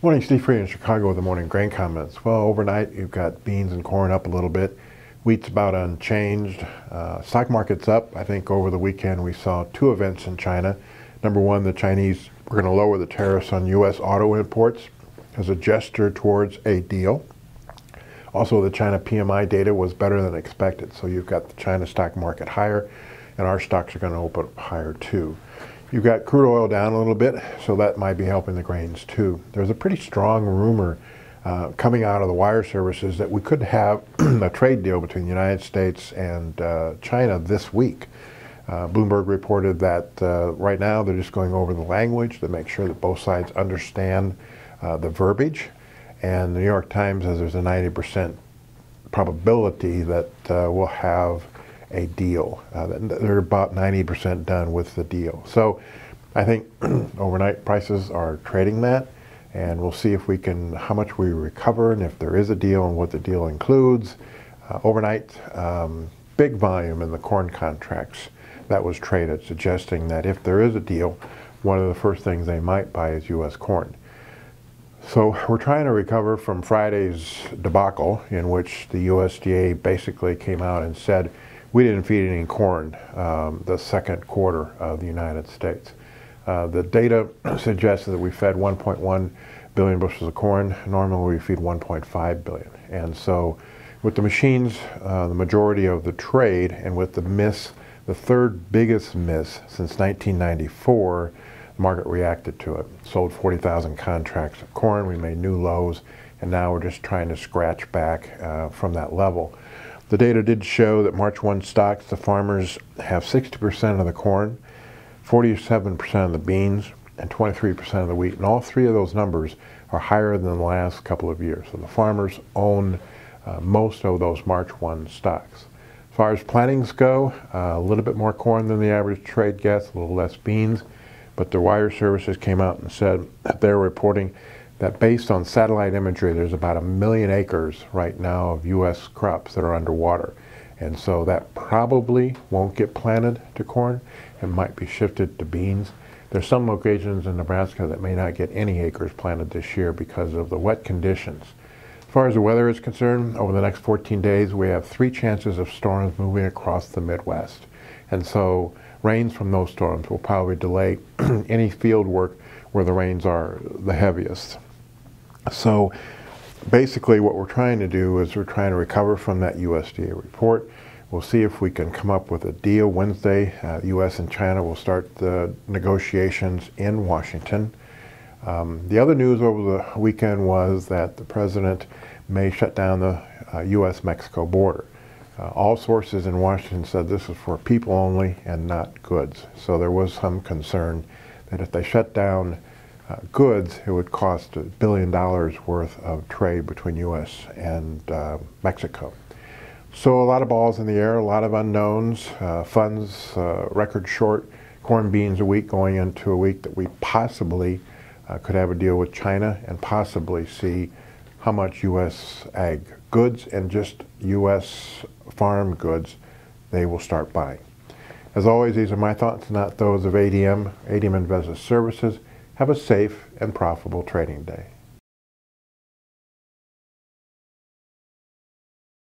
Morning, Steve Free in Chicago with the morning grain comments. Well, overnight you've got beans and corn up a little bit. Wheat's about unchanged. Stock market's up. I think over the weekend we saw two events in China. Number one, the Chinese were going to lower the tariffs on U.S. auto imports as a gesture towards a deal. Also, the China PMI data was better than expected. So you've got the China stock market higher, and our stocks are going to open up higher too. You've got crude oil down a little bit, so that might be helping the grains too. There's a pretty strong rumor coming out of the wire services that we could have a trade deal between the United States and China this week. Bloomberg reported that right now they're just going over the language to make sure that both sides understand the verbiage. And the New York Times says there's a 90% probability that we'll have a deal. They're about 90% done with the deal. So I think overnight prices are trading that, and we'll see if we can, how much we recover, and if there is a deal and what the deal includes. Overnight, big volume in the corn contracts that was traded, suggesting that if there is a deal, one of the first things they might buy is U.S. corn. So we're trying to recover from Friday's debacle, in which the USDA basically came out and said we didn't feed any corn the second quarter of the United States. The data suggests that we fed 1.1 billion bushels of corn. Normally we feed 1.5 billion. And so with the machines, the majority of the trade, and with the miss, the third biggest miss since 1994, the market reacted to it. Sold 40,000 contracts of corn. We made new lows, and now we're just trying to scratch back from that level. The data did show that March 1 stocks, the farmers have 60% of the corn, 47% of the beans, and 23% of the wheat. And all three of those numbers are higher than the last couple of years. So the farmers own most of those March 1 stocks. As far as plantings go, a little bit more corn than the average trade gets, a little less beans. But the wire services came out and said that they're reporting that based on satellite imagery, there's about 1 million acres right now of U.S. crops that are underwater. And so that probably won't get planted to corn. It might be shifted to beans. There's some locations in Nebraska that may not get any acres planted this year because of the wet conditions. As far as the weather is concerned, over the next 14 days, we have 3 chances of storms moving across the Midwest. And so rains from those storms will probably delay any field work where the rains are the heaviest. So basically what we're trying to do is we're trying to recover from that USDA report. We'll see if we can come up with a deal. Wednesday, U.S. and China will start the negotiations in Washington. The other news over the weekend was that the president may shut down the U.S.-Mexico border. All sources in Washington said this is for people only and not goods. So there was some concern that if they shut down goods, it would cost $1 billion worth of trade between U.S. and Mexico. So a lot of balls in the air, a lot of unknowns, funds record short corn, beans a week, going into a week that we possibly could have a deal with China and possibly see how much U.S. ag goods and just U.S. farm goods they will start buying. As always, these are my thoughts, not those of ADM Investor Services. Have a safe and profitable trading day.